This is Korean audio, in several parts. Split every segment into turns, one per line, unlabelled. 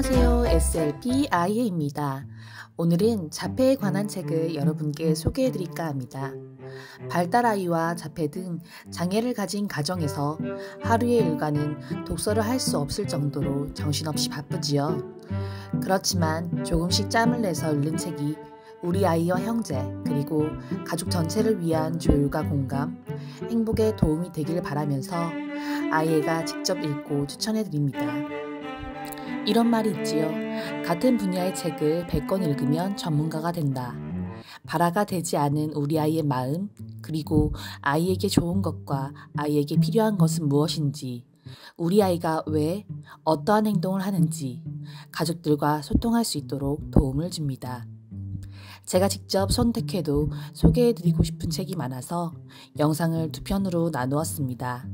안녕하세요. SLP 아이예입니다. 오늘은 자폐에 관한 책을 여러분께 소개해드릴까 합니다. 발달아이와 자폐 등 장애를 가진 가정에서 하루의 일과는 독서를 할 수 없을 정도로 정신없이 바쁘지요. 그렇지만 조금씩 짬을 내서 읽는 책이 우리 아이와 형제 그리고 가족 전체를 위한 조율과 공감, 행복에 도움이 되길 바라면서 아이가 직접 읽고 추천해드립니다. 이런 말이 있지요. 같은 분야의 책을 100권 읽으면 전문가가 된다. 발아가 되지 않은 우리 아이의 마음, 그리고 아이에게 좋은 것과 아이에게 필요한 것은 무엇인지, 우리 아이가 왜 어떠한 행동을 하는지 가족들과 소통할 수 있도록 도움을 줍니다. 제가 직접 선택해도 소개해드리고 싶은 책이 많아서 영상을 두 편으로 나누었습니다.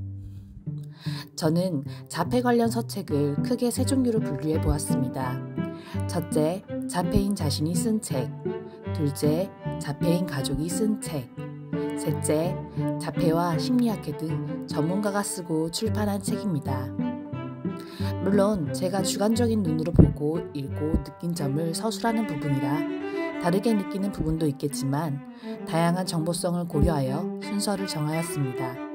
저는 자폐 관련 서책을 크게 세 종류로 분류해 보았습니다. 첫째, 자폐인 자신이 쓴 책. 둘째, 자폐인 가족이 쓴 책. 셋째, 자폐와 심리학회 등 전문가가 쓰고 출판한 책입니다. 물론 제가 주관적인 눈으로 보고 읽고 느낀 점을 서술하는 부분이라 다르게 느끼는 부분도 있겠지만 다양한 정보성을 고려하여 순서를 정하였습니다.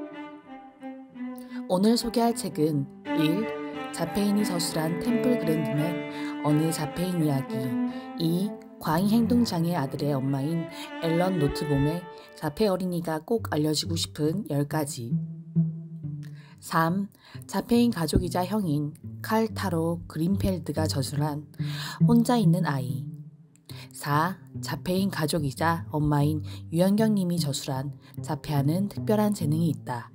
오늘 소개할 책은 1. 자폐인이 서술한 템플 그랜딘의 어느 자폐인 이야기. 2. 과잉행동장애 아들의 엄마인 앨런 노트봄의 자폐 어린이가 꼭 알려주고 싶은 10가지. 3. 자폐인 가족이자 형인 칼 타로 그린펠드가 저술한 혼자 있는 아이. 4. 자폐인 가족이자 엄마인 유현경 님이 저술한 자폐아는 특별한 재능이 있다.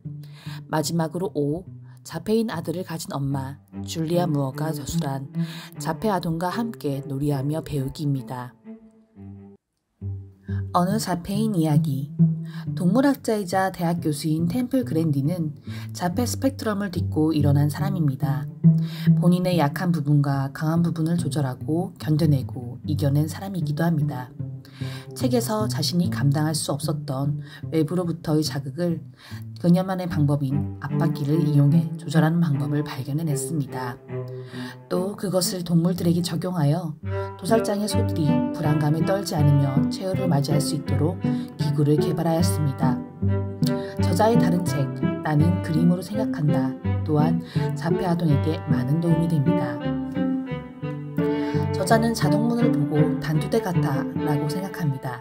마지막으로 5. 자폐인 아들을 가진 엄마 줄리아 무어가 저술한 자폐 아동과 함께 놀이하며 배우기입니다. 어느 자폐인 이야기. 동물학자이자 대학 교수인 템플 그랜딘은 자폐 스펙트럼을 딛고 일어난 사람입니다. 본인의 약한 부분과 강한 부분을 조절하고 견뎌내고 이겨낸 사람이기도 합니다. 책에서 자신이 감당할 수 없었던 외부로부터의 자극을 그녀만의 방법인 앞바퀴를 이용해 조절하는 방법을 발견해냈습니다. 또 그것을 동물들에게 적용하여 도살장의 소들이 불안감에 떨지 않으며 최후를 맞이할 수 있도록 기구를 개발하였습니다. 저자의 다른 책 나는 그림으로 생각한다 또한 자폐 아동에게 많은 도움이 됩니다. 저자는 자동문을 보고 단두대 같아 라고 생각합니다.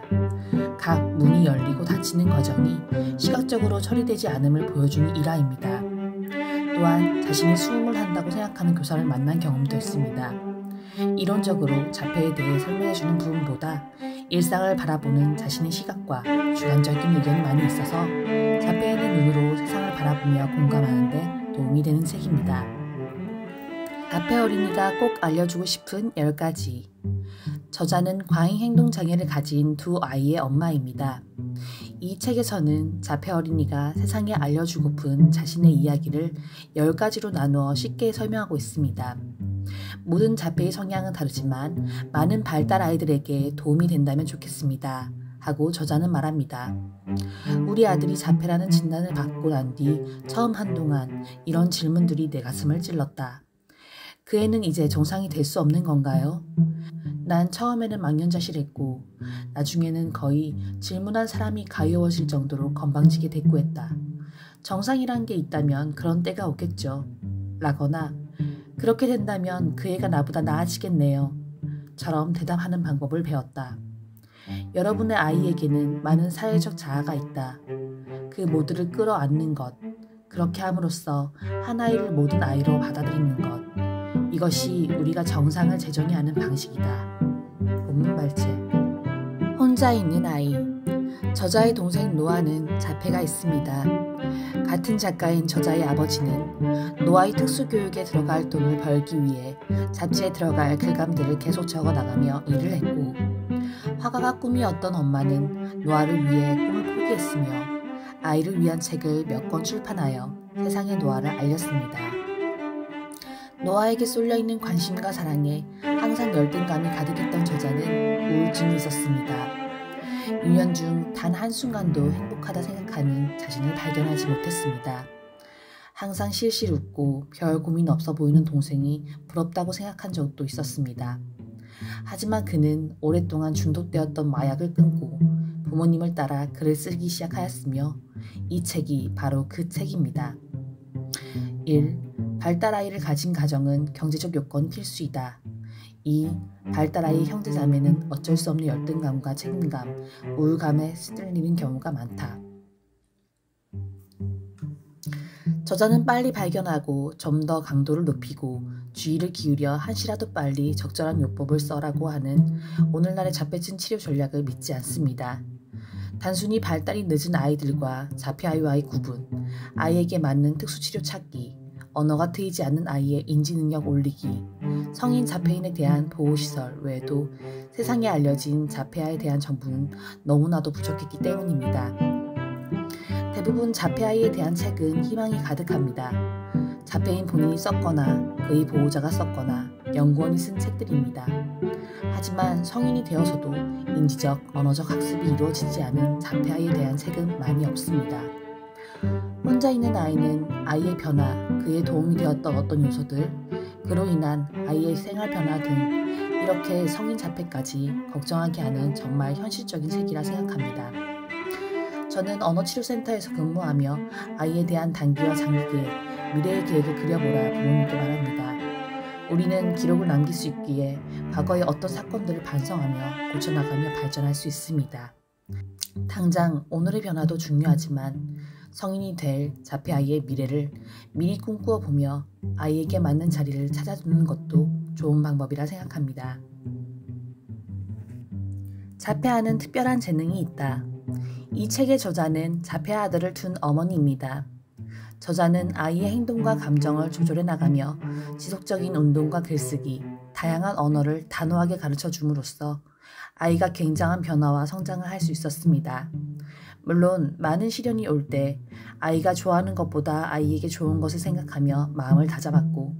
각 문이 열리고 닫히는 과정이 시각적으로 처리되지 않음을 보여주는 일화입니다. 또한 자신이 수음을 한다고 생각하는 교사를 만난 경험도 있습니다. 이론적으로 자폐에 대해 설명해주는 부분보다 일상을 바라보는 자신의 시각과 주관적인 의견이 많이 있어서 자폐인의 눈으로 세상을 바라보며 공감하는 데 도움이 되는 책입니다. 자폐 어린이가 꼭 알려주고 싶은 10가지. 저자는 과잉행동장애를 가진 두 아이의 엄마입니다. 이 책에서는 자폐 어린이가 세상에 알려주고픈 자신의 이야기를 10가지로 나누어 쉽게 설명하고 있습니다. 모든 자폐의 성향은 다르지만 많은 발달 아이들에게 도움이 된다면 좋겠습니다. 하고 저자는 말합니다. 우리 아들이 자폐라는 진단을 받고 난 뒤 처음 한동안 이런 질문들이 내 가슴을 찔렀다. 그 애는 이제 정상이 될 수 없는 건가요? 난 처음에는 망연자실했고 나중에는 거의 질문한 사람이 가여워질 정도로 건방지게 대꾸했다. 정상이란 게 있다면 그런 때가 오겠죠. 라거나 그렇게 된다면 그 애가 나보다 나아지겠네요. 처럼 대답하는 방법을 배웠다. 여러분의 아이에게는 많은 사회적 자아가 있다. 그 모두를 끌어안는 것, 그렇게 함으로써 한 아이를 모든 아이로 받아들이는 것, 이것이 우리가 정상을 재정의하는 방식이다. 본문 발제. 혼자 있는 아이. 저자의 동생 노아는 자폐가 있습니다. 같은 작가인 저자의 아버지는 노아의 특수교육에 들어갈 돈을 벌기 위해 잡지에 들어갈 글감들을 계속 적어나가며 일을 했고 화가가 꿈이었던 엄마는 노아를 위해 꿈을 포기했으며 아이를 위한 책을 몇 권 출판하여 세상에 노아를 알렸습니다. 노아에게 쏠려있는 관심과 사랑에 항상 열등감이 가득했던 저자는 우울증이 있었습니다. 6년 중 단 한순간도 행복하다 생각하는 자신을 발견하지 못했습니다. 항상 실실 웃고 별 고민 없어 보이는 동생이 부럽다고 생각한 적도 있었습니다. 하지만 그는 오랫동안 중독되었던 마약을 끊고 부모님을 따라 글을 쓰기 시작하였으며 이 책이 바로 그 책입니다. 1. 발달아이를 가진 가정은 경제적 요건이 필수이다. 2. 발달아이의 형제자매는 어쩔 수 없는 열등감과 책임감, 우울감에 시들리는 경우가 많다. 저자는 빨리 발견하고 좀 더 강도를 높이고 주의를 기울여 한시라도 빨리 적절한 요법을 써라고 하는 오늘날의 자폐증 치료 전략을 믿지 않습니다. 단순히 발달이 늦은 아이들과 자폐아이와의 구분, 아이에게 맞는 특수치료 찾기, 언어가 트이지 않는 아이의 인지능력 올리기, 성인 자폐인에 대한 보호시설 외에도 세상에 알려진 자폐아에 대한 정보는 너무나도 부족했기 때문입니다. 대부분 자폐아이에 대한 책은 희망이 가득합니다. 자폐인 본인이 썼거나 그의 보호자가 썼거나 연구원이 쓴 책들입니다. 하지만 성인이 되어서도 인지적, 언어적 학습이 이루어지지 않은 자폐아이에 대한 책은 많이 없습니다. 혼자 있는 아이는 아이의 변화, 그에 도움이 되었던 어떤 요소들, 그로 인한 아이의 생활 변화 등 이렇게 성인 자폐까지 걱정하게 하는 정말 현실적인 책이라 생각합니다. 저는 언어치료센터에서 근무하며 아이에 대한 단기와 장기 계획, 미래의 계획을 그려보라 부모님께 말합니다. 우리는 기록을 남길 수 있기에 과거의 어떤 사건들을 반성하며 고쳐나가며 발전할 수 있습니다. 당장 오늘의 변화도 중요하지만 성인이 될 자폐아이의 미래를 미리 꿈꾸어 보며 아이에게 맞는 자리를 찾아주는 것도 좋은 방법이라 생각합니다. 자폐아는 특별한 재능이 있다. 이 책의 저자는 자폐아 아들을 둔 어머니입니다. 저자는 아이의 행동과 감정을 조절해 나가며 지속적인 운동과 글쓰기, 다양한 언어를 단호하게 가르쳐 줌으로써 아이가 굉장한 변화와 성장을 할 수 있었습니다. 물론 많은 시련이 올 때 아이가 좋아하는 것보다 아이에게 좋은 것을 생각하며 마음을 다잡았고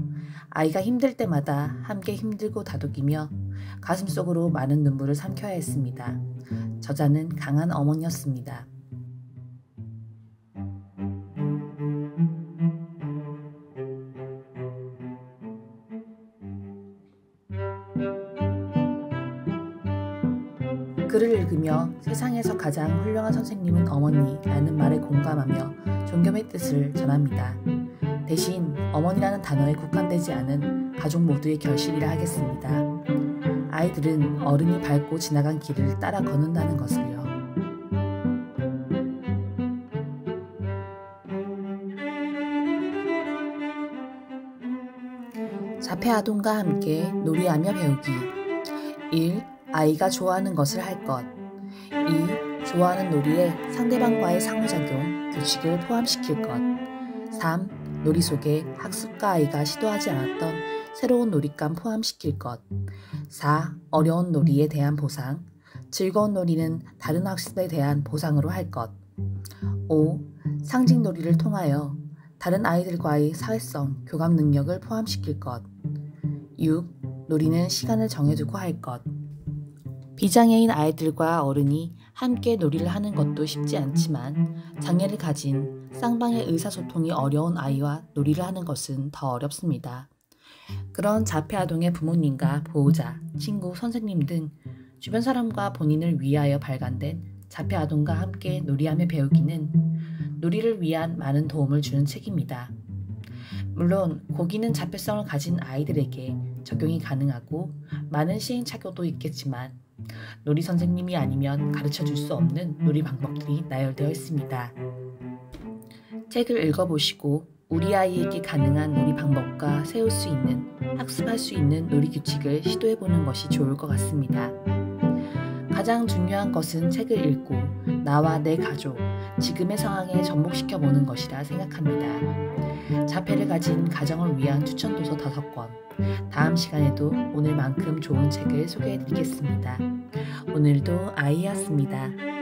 아이가 힘들 때마다 함께 힘들고 다독이며 가슴속으로 많은 눈물을 삼켜야 했습니다. 저자는 강한 어머니였습니다. 글을 읽으며 세상에서 가장 훌륭한 선생님은 어머니라는 말에 공감하며 존경의 뜻을 전합니다. 대신 어머니라는 단어에 국한되지 않은 가족 모두의 결실이라 하겠습니다. 아이들은 어른이 밟고 지나간 길을 따라 걷는다는 것을요. 자폐아동과 함께 놀이하며 배우기. 1. 아이가 좋아하는 것을 할 것. 2. 좋아하는 놀이에 상대방과의 상호작용, 규칙을 포함시킬 것. 3. 놀이 속에 학습과 아이가 시도하지 않았던 새로운 놀잇감 포함시킬 것. 4. 어려운 놀이에 대한 보상. 즐거운 놀이는 다른 학습에 대한 보상으로 할 것. 5. 상징 놀이를 통하여 다른 아이들과의 사회성, 교감 능력을 포함시킬 것. 6. 놀이는 시간을 정해두고 할 것. 비장애인 아이들과 어른이 함께 놀이를 하는 것도 쉽지 않지만 장애를 가진 쌍방의 의사소통이 어려운 아이와 놀이를 하는 것은 더 어렵습니다. 그런 자폐아동의 부모님과 보호자, 친구, 선생님 등 주변 사람과 본인을 위하여 발간된 자폐아동과 함께 놀이하며 배우기는 놀이를 위한 많은 도움을 주는 책입니다. 물론 고기는 자폐성을 가진 아이들에게 적용이 가능하고 많은 시행착오도 있겠지만 놀이 선생님이 아니면 가르쳐줄 수 없는 놀이 방법들이 나열되어 있습니다. 책을 읽어보시고 우리 아이에게 가능한 놀이 방법과 세울 수 있는, 학습할 수 있는 놀이 규칙을 시도해보는 것이 좋을 것 같습니다. 가장 중요한 것은 책을 읽고 나와 내 가족, 지금의 상황에 접목시켜보는 것이라 생각합니다. 자폐를 가진 가정을 위한 추천도서 5권, 다음 시간에도 오늘만큼 좋은 책을 소개해드리겠습니다. 오늘도 아이였습니다.